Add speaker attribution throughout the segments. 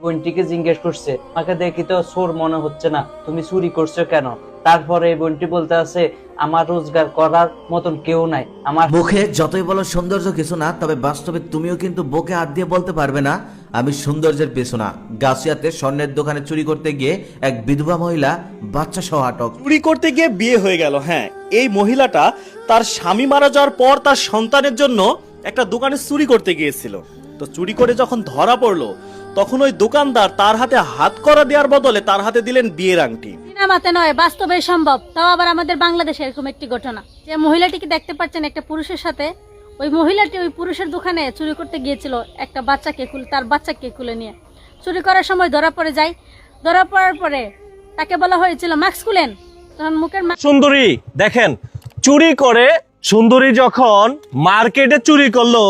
Speaker 1: বোনটিকে জিজ্ঞেস করছে, আমাকে দেখি তো চোর মনে হচ্ছে না, তুমি চুরি করছো কেন? তারপরে বোনটি বলতে আছে, আমার রোজগার করার মতন কেউ নাই। আমার
Speaker 2: মুখে যতই বলো সৌন্দর্য কিছু না, তবে বাস্তবে তুমিও কিন্তু বুকে হাত দিয়ে বলতে পারবে না আমি সৌন্দর্যের পেছু না। গাছিয়াতে স্বর্ণের দোকানে চুরি করতে গিয়ে এক বিধবা মহিলা বাচ্চা সহ আটক।
Speaker 3: চুরি করতে গিয়ে বিয়ে হয়ে গেল। হ্যাঁ, এই মহিলাটা তার স্বামী মারা যাওয়ার পর তার সন্তানের জন্য একটা দোকানে চুরি করতে গিয়েছিল। তো চুরি করে যখন ধরা পড়লো, তখন ওই দোকানদার তার হাতে হাত করা দেওয়ার বদলে তার হাতে দিলেন বিয়ের আংটি।
Speaker 4: সিনেমাতে নয়, বাস্তবে সম্ভব। তাও আবার আমাদের বাংলাদেশে এরকম একটি ঘটনা, যে মহিলাটিকে দেখতে পাচ্ছেন একটা পুরুষের সাথে, ওই মহিলাটি ওই পুরুষের দোকানে চুরি করতে গিয়েছিল একটা বাচ্চাকে তার বাচ্চাকে কুলে নিয়ে। চুরি করার সময় ধরা পড়ে যায়। ধরা পড়ার পরে তাকে বলা হয়েছিল মাস্ক খুলেন, তখন মুখের
Speaker 3: সুন্দরী দেখেন, চুরি করে সুন্দরী যখন মার্কেটে চুরি করলো,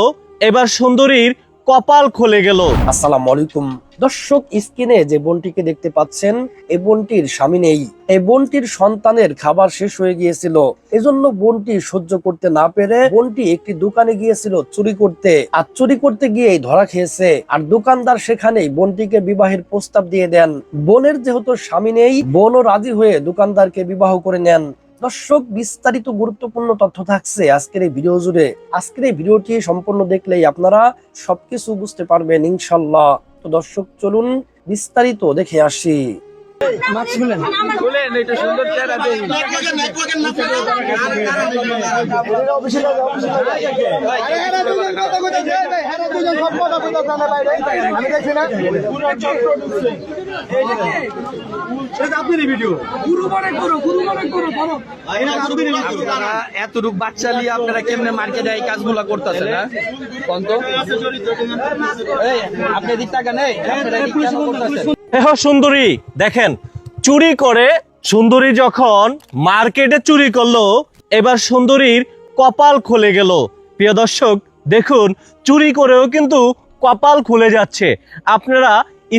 Speaker 3: এবার সুন্দরীর কপাল খুলে গেল।
Speaker 5: আসসালামু আলাইকুম দর্শক, স্ক্রিনে যে বোনটিকে দেখতে পাচ্ছেন, এই বোনটির স্বামী নেই। এই বোনটির সন্তানের খাবার শেষ হয়ে গিয়েছিল, এজন্য বোনটি সহ্য করতে না পেরে বোনটি একটি দোকানে গিয়েছিল চুরি করতে। আর চুরি করতে গিয়ে ধরা খেয়েছে। আর দোকানদার সেখানেই বোনটিকে বিবাহের প্রস্তাব দিয়ে দেন। বোনের যেহেতু স্বামী নেই, বোনও রাজি হয়ে দোকানদারকে বিবাহ করে নেন। দর্শক, বিস্তারিত গুরুত্বপূর্ণ তথ্য থাকছে আজকের এই ভিডিও জুড়ে। আজকের এই ভিডিওটি সম্পূর্ণ দেখলেই আপনারা সবকিছু বুঝতে পারবেন ইনশাল্লাহ। তো দর্শক, চলুন বিস্তারিত দেখে আসি।
Speaker 6: এতটুক বাচ্চা নিয়ে আপনারা কেমনে মার্কেটে এই কাজগুলো করতেছেন? আপনি দিক টাকা নেই,
Speaker 3: সুন্দরী দেখেন, চুরি করে সুন্দরী যখন মার্কেটে চুরি করলো, এবার সুন্দরীর কপাল খুলে গেল। প্রিয় দর্শক দেখুন, চুরি করেও কিন্তু কপাল খুলে যাচ্ছে। আপনারা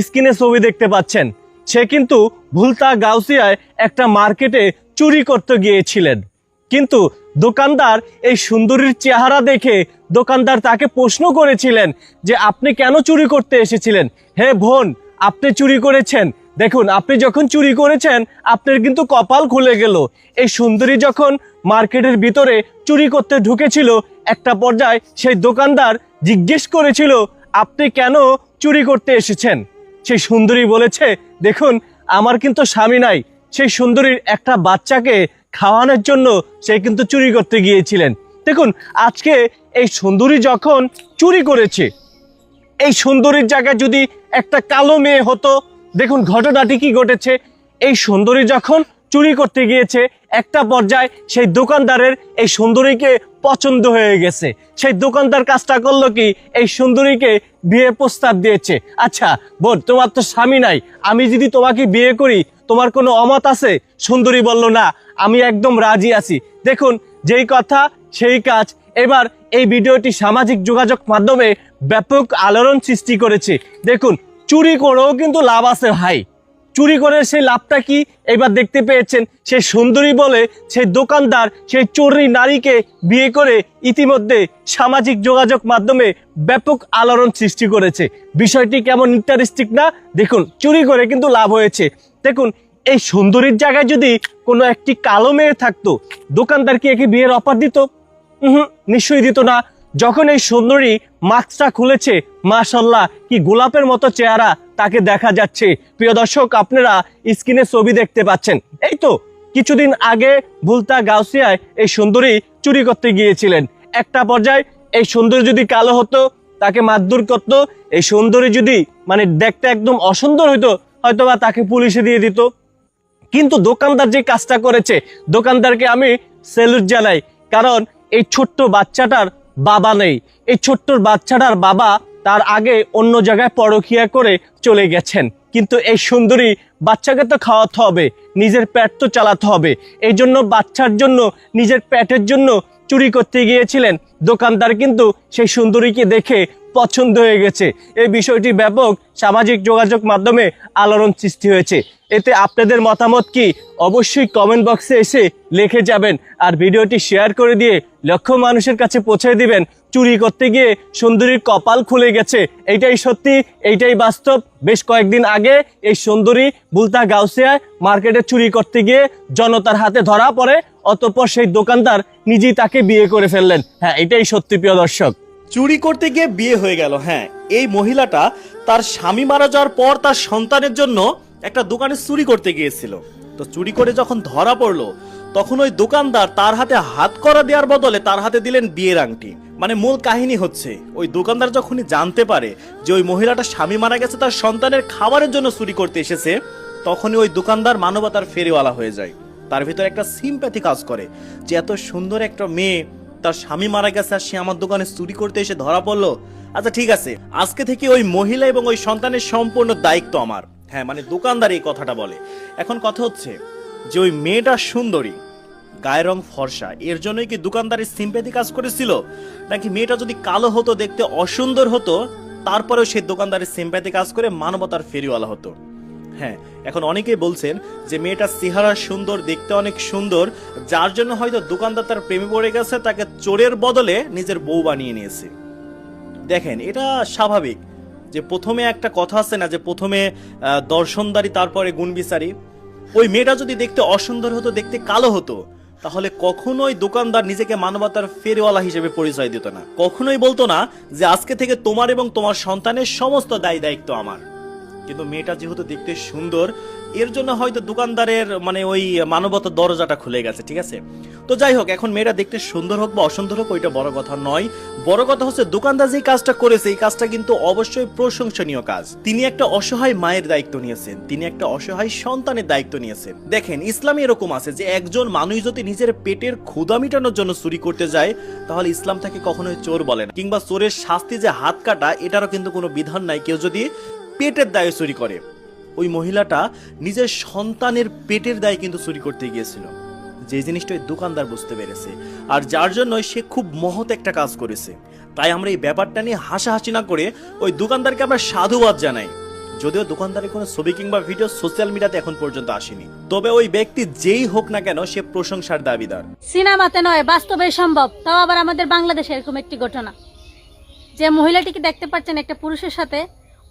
Speaker 3: স্ক্রিনে ছবি দেখতে পাচ্ছেন, সে কিন্তু ভুলতা গাউসিয়ায় একটা মার্কেটে চুরি করতে গিয়েছিলেন। কিন্তু দোকানদার এই সুন্দরীর চেহারা দেখে দোকানদার তাকে প্রশ্ন করেছিলেন যে আপনি কেন চুরি করতে এসেছিলেন? হে বোন, আপনি চুরি করেছেন, দেখুন আপনি যখন চুরি করেছেন আপনার কিন্তু কপাল খুলে গেল। এই সুন্দরী যখন মার্কেটের ভিতরে চুরি করতে ঢুকেছিল, একটা পর্যায়ে সেই দোকানদার জিজ্ঞেস করেছিল আপনি কেন চুরি করতে এসেছেন? সেই সুন্দরী বলেছে, দেখুন আমার কিন্তু স্বামী নাই। সেই সুন্দরীর একটা বাচ্চাকে খাওয়ানোর জন্য সে কিন্তু চুরি করতে গিয়েছিলেন। দেখুন, আজকে এই সুন্দরী যখন চুরি করেছে, এই সুন্দরীর জায়গায় যদি একটা কালো মেয়ে হতো, দেখুন ঘটনাটি কি ঘটেছে। এই সুন্দরী যখন চুরি করতে গিয়েছে, একটা পর্যায়ে সেই দোকানদারের এই সুন্দরীকে পছন্দ হয়ে গেছে। সেই দোকানদার কাজটা করলো কি, এই সুন্দরীকে বিয়ে প্রস্তাব দিয়েছে। আচ্ছা বোন, তোমার তো স্বামী নাই, আমি যদি তোমাকে বিয়ে করি তোমার কোনো অমত আছে? সুন্দরী বলল, না, আমি একদম রাজি আছি। দেখুন, যেই কথা সেই কাজ। এবার এই ভিডিওটি সামাজিক যোগাযোগ মাধ্যমে ব্যাপক আলোড়ন সৃষ্টি করেছে। দেখুন, চুরি করেও কিন্তু লাভ আছে ভাই। চুরি করে সেই লাভটা কি এবার দেখতে পেয়েছেন। সেই সুন্দরী বলে সেই দোকানদার সেই চোরী নারীকে বিয়ে করে ইতিমধ্যে সামাজিক যোগাযোগ মাধ্যমে ব্যাপক আলোড়ন সৃষ্টি করেছে। বিষয়টি কেমন ইন্টারেস্টিং না? দেখুন, চুরি করে কিন্তু লাভ হয়েছে। দেখুন, এই সুন্দরীর জায়গায় যদি কোনো একটি কালো মেয়ে থাকতো, দোকানদার কি একে বিয়ের অফার দিত? নিশ্চয়ই দিত না। যখন এই সুন্দরী মাস্কটা খুলেছে, মাশাআল্লাহ কি গোলাপের মতো চেহারা তাকে দেখা যাচ্ছে। প্রিয় দর্শক, আপনারা স্ক্রিনে ছবি দেখতে পাচ্ছেন। এই তো কিছুদিন আগে ভুলতা গাউসিয়ায় এই সুন্দরী চুরি করতে গিয়েছিলেন। একটা পর্যায়ে এই সুন্দরী যদি কালো হতো, তাকে মারধর করতো। এই সুন্দরী যদি দেখতে একদম অসুন্দর হইতো, হয়তোবা তাকে পুলিশে দিয়ে দিত। কিন্তু দোকানদার যে কাজটা করেছে, দোকানদারকে আমি স্যালুট জানাই। কারণ এই ছোট্ট বাচ্চাটার বাবা নেই। এই ছোট্ট বাচ্চাটার বাবা তার আগে অন্য জায়গায় পরকিয়া করে চলে গেছেন। কিন্তু এই সুন্দরী বাচ্চাকে তো খাওয়াতে হবে, নিজের পেট তো চালাতে হবে। এই জন্য বাচ্চার জন্য, নিজের পেটের জন্য চুরি করতে গিয়েছিলেন, দোকানদার কিন্তু সেই সুন্দরীকে দেখে পছন্দ হয়ে গেছে। এই বিষয়টি ব্যাপক সামাজিক যোগাযোগ মাধ্যমে আলোড়ন সৃষ্টি হয়েছে। এতে আপনাদের মতামত কি? অবশ্যই কমেন্ট বক্সে এসে লিখে যাবেন, আর ভিডিওটি শেয়ার করে দিয়ে লক্ষ মানুষের কাছে পৌঁছে দিবেন। চুরি করতে গিয়ে সুন্দরীর কপাল খুলে গেছে, এইটাই সত্যি, এইটাই বাস্তব। বেশ কয়েকদিন আগে এই সুন্দরী বুলতা গাউসিয়ায় মার্কেটে চুরি করতে গিয়ে জনতার হাতে ধরা পড়ে, অতঃপর সেই দোকানদার নিজেই তাকে বিয়ে করে ফেললেন। হ্যাঁ, এটাই সত্যি প্রিয় দর্শক।
Speaker 7: চুরি করতে গিয়ে বিয়ে হয়ে গেল। হ্যাঁ, এই মহিলাটা তার স্বামী মারা যাওয়ার পর তার সন্তানের জন্য একটা দোকানে চুরি করতে গিয়েছিল। তো চুরি করে যখন ধরা পড়লো, তখন ওই দোকানদার তার হাতে হাত করা দেওয়ার বদলে তার হাতে দিলেন বিয়ের আংটি। মানে মূল কাহিনী হচ্ছে, ওই দোকানদার যখনই জানতে পারে যে ওই মহিলাটা স্বামী মারা গেছে, তার সন্তানের খাবারের জন্য চুরি করতে এসেছে, তখনই ওই দোকানদার মানবতার ফেরিওয়ালা হয়ে যায়। তার ভিতরে একটা সিম্প্যাথি কাজ করে যে এত সুন্দর একটা মেয়ে, তার স্বামী মারা গেছে আর সে আমার দোকানে চুরি করতে এসে ধরা পড়লো। আচ্ছা ঠিক আছে, আজকে থেকে ওই মহিলা এবং ওই সন্তানের সম্পূর্ণ দায়িত্ব আমার। হ্যাঁ, মানে দোকানদার এই কথাটা বলে। এখন কথা হচ্ছে যে ওই মেয়েটা সুন্দরী, গায়ের রং ফর্সা, এর জন্যই কি দোকানদারের সিম্প্যাথি কাজ করেছিল? নাকি মেয়েটা যদি কালো হতো, দেখতে অসুন্দর হতো, তারপরেও সেই দোকানদারের সিম্প্যাথি কাজ করে মানবতার ফেরিওয়ালা হতো? হ্যাঁ, এখন অনেকেই বলছেন যে মেয়েটা চেহারা সুন্দর, দেখতে অনেক সুন্দর, যার জন্য হয়তো দোকানদার তার প্রেমে পড়ে গেছে, তাকে চোরের বদলে নিজের বউ বানিয়ে নিয়েছে। দেখেন, এটা স্বাভাবিক যে প্রথমে একটা কথা আছে না, যে প্রথমে দর্শনদারি তারপরে গুণ বিচারি। ওই মেয়েটা যদি দেখতে অসুন্দর হতো, দেখতে কালো হতো, তাহলে কখনোই দোকানদার নিজেকে মানবতার ফেরিওয়ালা হিসেবে পরিচয় দিত না। কখনোই বলতো না যে আজকে থেকে তোমার এবং তোমার সন্তানের সমস্ত দায় দায়িত্ব আমার। কিন্তু মেয়েটা যেহেতু দেখতে সুন্দর, এর জন্য হয়তো দোকানদারের মানে ওই মানবতার দরজাটা খুলে গেছে। ঠিক আছে, তো যাই হোক, এখন মেয়েটা দেখতে সুন্দর হোক বা অসুন্দর হোক, ওইটা বড় কথা নয়। বড় কথা হচ্ছে দোকানদার যে কাজটা করেছে, এই কাজটা কিন্তু অবশ্যই প্রশংসনীয় কাজ। তিনি একটা অসহায় মায়ের দায়িত্ব নিয়েছেন, তিনি একটা অসহায় সন্তানের দায়িত্ব নিয়েছেন। দেখেন, ইসলামে এরকম আছে যে একজন মানুষ যদি নিজের পেটের ক্ষুধা মেটানোর জন্য চুরি করতে যায়, তাহলে ইসলাম তাকে কখনোই চোর বলে না। কিংবা চোরের শাস্তি যে হাত কাটা, এটারও কিন্তু কোনো বিধান নাই কেউ যদি পেটের দায়ে চুরি করে। ওই মহিলাটা নিজের সন্তানের পেটের দায়ে কিন্তু চুরি করতে গিয়েছিল, যে জিনিসটা ওই দোকানদার বুঝতে পেরেছে, আর যার জন্য সে খুব মহৎ একটা কাজ করেছে। তাই আমরা এই ব্যাপারটা নিয়ে হাসাহাসি না করে ওই দোকানদারকে আমরা সাধুবাদ জানাই। যদিও দোকানদারের কোনো ছবি কিংবা ভিডিও সোশ্যাল মিডিয়াতে এখন পর্যন্ত আসেনি, তবে ওই ব্যক্তি যেই হোক না কেন, সে প্রশংসার দাবিদার।
Speaker 4: সিনেমাতে নয়, বাস্তবে সম্ভব, তাও আবার আমাদের বাংলাদেশে এরকম একটি ঘটনা। যে মহিলাটিকে দেখতে পাচ্ছেন একটা পুরুষের সাথে,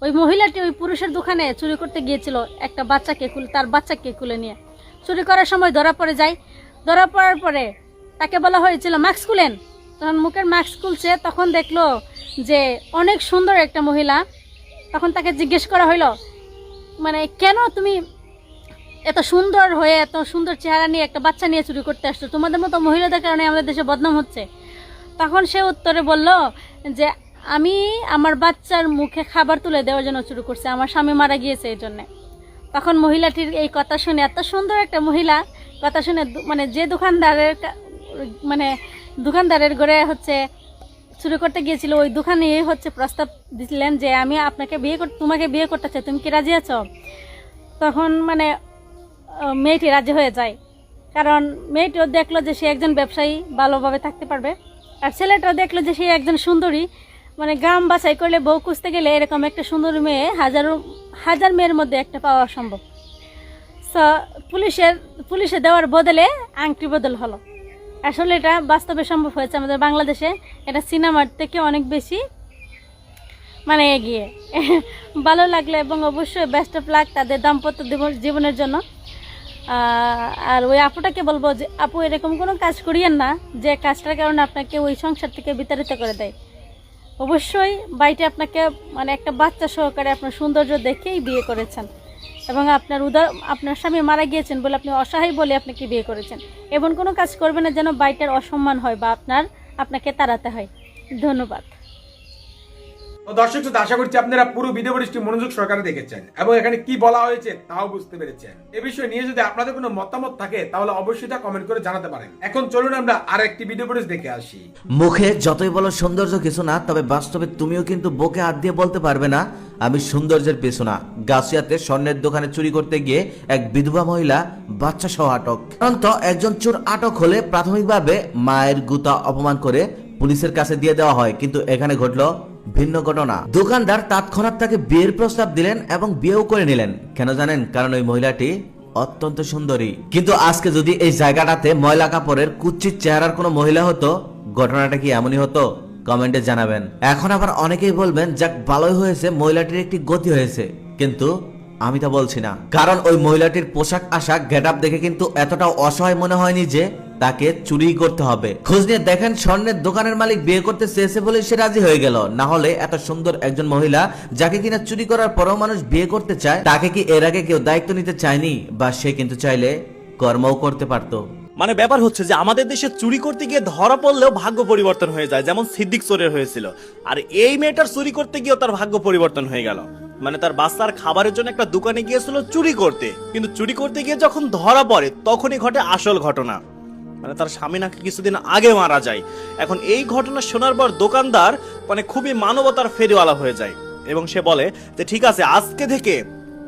Speaker 4: ওই মহিলাটি ওই পুরুষের দোকানে চুরি করতে গিয়েছিল একটা বাচ্চাকে তার বাচ্চাকে কুলে নিয়ে। চুরি করার সময় ধরা পড়ে যায়। ধরা পড়ার পরে তাকে বলা হয়েছিল মাস্ক খুলেন, তখন মুখের মাস্ক খুলছে, তখন দেখলো যে অনেক সুন্দর একটা মহিলা। তখন তাকে জিজ্ঞেস করা হইলো, মানে কেন তুমি এত সুন্দর হয়ে, এত সুন্দর চেহারা নিয়ে একটা বাচ্চা নিয়ে চুরি করতে আসছো? তোমাদের মতো মহিলাদের কারণে আমাদের দেশে বদনাম হচ্ছে। তখন সে উত্তরে বলল যে আমি আমার বাচ্চার মুখে খাবার তুলে দেওয়ার জন্য চুরি করছি, আমার স্বামী মারা গিয়েছে এই জন্যে। তখন মহিলাটির এই কথা শুনে, এত সুন্দর একটা মহিলা কথা শুনে, মানে যে দোকানদারের ঘরে হচ্ছে চুরি করতে গিয়েছিল, ওই দোকানে হচ্ছে প্রস্তাব দিলেন যে আমি তোমাকে বিয়ে করতে চাই, তুমি কি রাজি আছো? তখন মানে মেয়েটি রাজি হয়ে যায়, কারণ মেয়েটিও দেখলো যে সে একজন ব্যবসায়ী, ভালোভাবে থাকতে পারবে, আর ছেলেটাও দেখলো যে সে একজন সুন্দরী। মানে গ্রাম বাছাই করলে বউ খুঁজতে গেলে এরকম একটা সুন্দরী মেয়ে হাজার মেয়ের মধ্যে একটা পাওয়া সম্ভব। সো পুলিশে দেওয়ার বদলে আংটি বদল হলো। আসলে এটা বাস্তবে সম্ভব হয়েছে আমাদের বাংলাদেশে। এটা সিনেমার থেকে অনেক বেশি মানে এগিয়ে। ভালো লাগলে এবং অবশ্যই বেস্ট অফ লাক তাদের দাম্পত্য জীবনের জন্য। আর ওই আপুটাকে বলবো যে আপু, এরকম কোনো কাজ করিয়েন না যে কাজটার কারণে আপনাকে ওই সংসার থেকে বিতাড়িত করে দেয়। অবশ্যই বাইটে আপনাকে মানে একটা বাচ্চা সহকারে আপনার সৌন্দর্য দেখেই বিয়ে করেছেন, এবং আপনার স্বামী মারা গিয়েছেন বলে আপনি অসহায় বলে আপনাকে বিয়ে করেছেন। এমন কোনো কাজ করবে না যেন বাইটার অসম্মান হয় বা আপনাকে তাড়াতে হয়। ধন্যবাদ।
Speaker 8: তো দর্শক শ্রোতা, আশা করছি আপনারা পুরো ভিডিও বৃষ্টি মনোযোগ সহকারে দেখেছেন এবং এখানে কি বলা হয়েছে তাও বুঝতে পেরেছেন। এ বিষয়ে নিয়ে যদি আপনাদের কোনো মতামত থাকে তাহলে অবশ্যই তা কমেন্ট করে জানাতে পারেন। এখন চলুন আমরা আর একটি ভিডিও ফুটেজ দেখে আসি।
Speaker 2: মুখে যতই বলো সৌন্দর্য কিছু না, তবে বাস্তবে তুমিও কিন্তু বুকে হাত দিয়ে বলতে পারবে না আমি সৌন্দর্যের পেছনা। গাছিয়াতে স্বর্ণের দোকানে চুরি করতে গিয়ে এক বিধবা মহিলা বাচ্চা সহ আটক। কারণ তো একজন চোর আটক হলে প্রাথমিকভাবে মায়ের গুতা অপমান করে পুলিশের কাছে দিয়ে দেওয়া হয়, কিন্তু এখানে ঘটলো ভিন্ন ঘটনা। দোকানদার তৎক্ষণাৎ তাকে বিয়ের প্রস্তাব দিলেন এবং বিয়েও করে নিলেন। কেন জানেন? কারণ ওই মহিলাটি অত্যন্ত সুন্দরী। কিন্তু আজকে যদি এই জায়গাটাতে ময়লা কাপড়ের কুচ্ছিত চেহারার কোনো মহিলা হতো, ঘটনাটা কি এমনই হতো? কমেন্টে জানাবেন। এখন আবার অনেকেই বলবেন যাক ভালোই হয়েছে, মহিলাটির একটি গতি হয়েছে, কিন্তু আমি তা বলছি না। কারণ ওই মহিলাটির পোশাক আশাক গেটআপ দেখে কিন্তু এতটাও অসহায় মনে হয়নি যে তাকে চুরি করতে হবে। খোঁজ নিয়ে দেখেন স্বর্ণের দোকানের মালিক বিয়ে করতে চেয়েছে বলে সে রাজি হয়ে গেল। না হলে এত সুন্দর একজন মহিলা যাকে কিনা চুরি করার পরেও মানুষ বিয়ে করতে চায়, তাকে কি এর আগে কেউ দায়িত্ব নিতে চায়নি? বা সে কিন্তু চাইলে কর্মও করতে পারতো।
Speaker 7: মানে ব্যাপার হচ্ছে যে আমাদের দেশে চুরি করতে গিয়ে ধরা পড়লেও ভাগ্য পরিবর্তন হয়ে যায়, যেমন সিদ্দিক চোরের হয়েছিল। আর এই মেয়েটার চুরি করতে গিয়েও তার ভাগ্য পরিবর্তন হয়ে গেল। মানে তার বাচ্চার খাবারের জন্য একটা দোকানে গিয়েছিল চুরি করতে, কিন্তু চুরি করতে গিয়ে যখন ধরা পড়ে তখনই ঘটে আসল ঘটনা। মানে তার স্বামী নাকি কিছুদিন আগে মারা যায়। এখন এই ঘটনা শোনার পর দোকানদার মানে খুবই মানবতার ফেরিওয়ালা হয়ে যায় এবং সে বলে যে ঠিক আছে, আজকে থেকে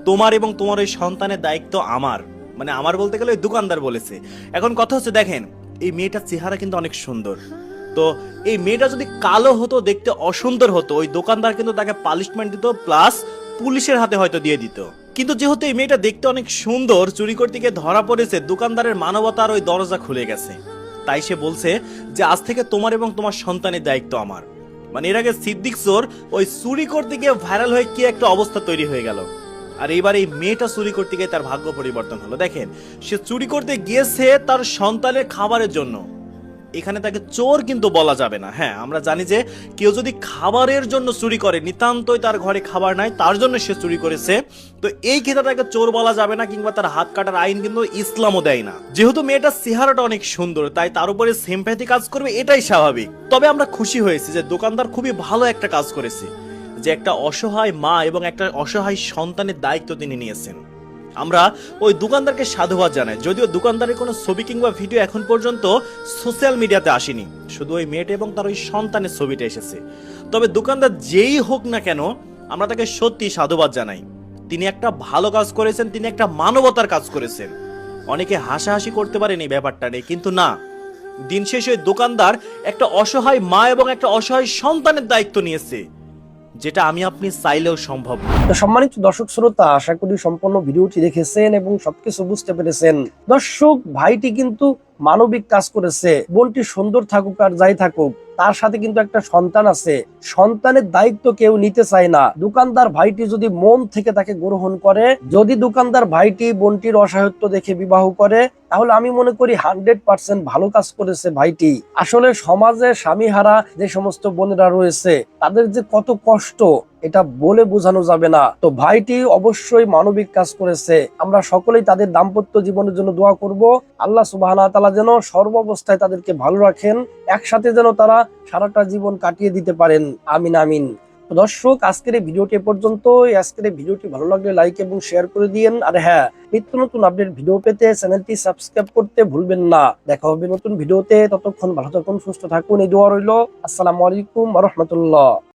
Speaker 7: তোমার এবং তোমার ওই সন্তানের দায়িত্ব আমার। মানে আমার বলতে গেলে ওই দোকানদার বলেছে। এখন কথা হচ্ছে দেখেন, এই মেয়েটার চেহারা কিন্তু অনেক সুন্দর। তো এই মেয়েটা যদি কালো হতো, দেখতে অসুন্দর হতো, ওই দোকানদার কিন্তু তাকে পানিশমেন্ট দিত, প্লাস পুলিশের হাতে হয়তো দিয়ে দিত। কিন্তু যেহেতু এই মেয়েটা দেখতে অনেক সুন্দর, চুরি করতে গিয়ে ধরা পড়েছে, দোকানদারের মানবতার ওই দরজা খুলে গেছে। তাই সে বলছে যে আজ থেকে তোমার এবং তোমার সন্তানের দায়িত্ব আমার। মানে এর আগে সিদ্দিক চোর ওই চুরি করতে গিয়ে ভাইরাল হয়ে কি একটা অবস্থা তৈরি হয়ে গেল। আর এইবার এই মেয়েটা চুরি করতে গিয়ে তার ভাগ্য পরিবর্তন হলো। দেখেন, সে চুরি করতে গিয়েছে তার সন্তানের খাবারের জন্য। এখানে তাকে চোর কিন্তু বলা যাবে না। হ্যাঁ, আমরা জানি যে কেউ যদি খাবারের জন্য চুরি করে, নিতান্তই তার ঘরে খাবার নাই, তার জন্য সে চুরি করেছে, তো এই ক্ষেত্রে তাকে চোর বলা যাবে না, কিংবা তার হাত কাটার আইন কিন্তু ইসলামও দেয় না। যেহেতু মেয়েটার চেহারাটা অনেক সুন্দর, তাই তার উপরে সিম্প্যাথি কাজ করবে, এটাই স্বাভাবিক। তবে আমরা খুশি হয়েছি যে দোকানদার খুবই ভালো একটা কাজ করেছে, যে একটা অসহায় মা এবং একটা অসহায় সন্তানের দায়িত্ব তিনি নিয়েছেন। আমরা ওই দোকানদারকে সাধুবাদ জানাই। যদিও দোকানদারের কোনো ছবি কিংবা ভিডিও এখন পর্যন্ত সোশ্যাল মিডিয়াতে আসেনি, শুধু ওই মেয়েটা এবং তার ওই সন্তানের ছবিটা এসেছে। তবে দোকানদার যেই হোক না কেন, আমরা তাকে সত্যি সাধুবাদ জানাই। তিনি একটা ভালো কাজ করেছেন, তিনি একটা মানবতার কাজ করেছেন। অনেকে হাসাহাসি করতে পারেন এই ব্যাপারটা নিয়ে, কিন্তু না, দিন শেষে ওই দোকানদার একটা অসহায় মা এবং একটা অসহায় সন্তানের দায়িত্ব নিয়েছে, যেটা আমি আপনি চাইলেও সম্ভব।
Speaker 5: তো সম্মানিত দর্শক শ্রোতা, আশা করি সম্পূর্ণ ভিডিওটি দেখেছেন এবং সবকিছু বুঝতে পেরেছেন। দর্শক, ভাইটি কিন্তু মানবিক কাজ করেছে। বোনটি সুন্দর থাকুক আর যাই থাকুক, তার সাথে কিন্তু একটা সন্তান আছে। সন্তানের দায়িত্ব কেউ নিতে চায় না। দোকানদার ভাইটি যদি মন থেকে তাকে গ্রহণ করে, যদি দোকানদার ভাইটি বোনটির অসহায়ত্ব দেখে বিবাহ করে, তাহলে আমি মনে করি 100% ভালো কাজ করেছে ভাইটি। আসলে সমাজে স্বামীহারা যে সমস্ত বোনেরা রয়েছে, তাদের যে কত কষ্ট, এটা বলে বোঝানো যাবে না। তো ভাইটি অবশ্যই মানবিক কাজ করেছে। আমরা সকলেই তাদের দাম্পত্য জীবনের জন্য দোয়া করব। আল্লাহ সুবহানাহু ওয়া তাআলা যেন সর্বাবস্থায় তাদেরকে ভালো রাখেন, একসাথে যেন তারা সারাটা জীবন কাটিয়ে দিতে পারেন। আমিন আমিন। তো দর্শক, আজকের এই ভিডিওটি এ পর্যন্ত। আজকের এই ভিডিওটি ভালো লাগলে লাইক এবং শেয়ার করে দিয়েন। আর হ্যাঁ, নিত্য নতুন আপডেট ভিডিও পেতে চ্যানেলটি সাবস্ক্রাইব করতে ভুলবেন না। দেখা হবে নতুন ভিডিওতে। ততক্ষণ ভালো থাকুন, সুস্থ থাকুন, এই দোয়া রইল। আসসালামু আলাইকুম ওয়া রাহমাতুল্লাহ।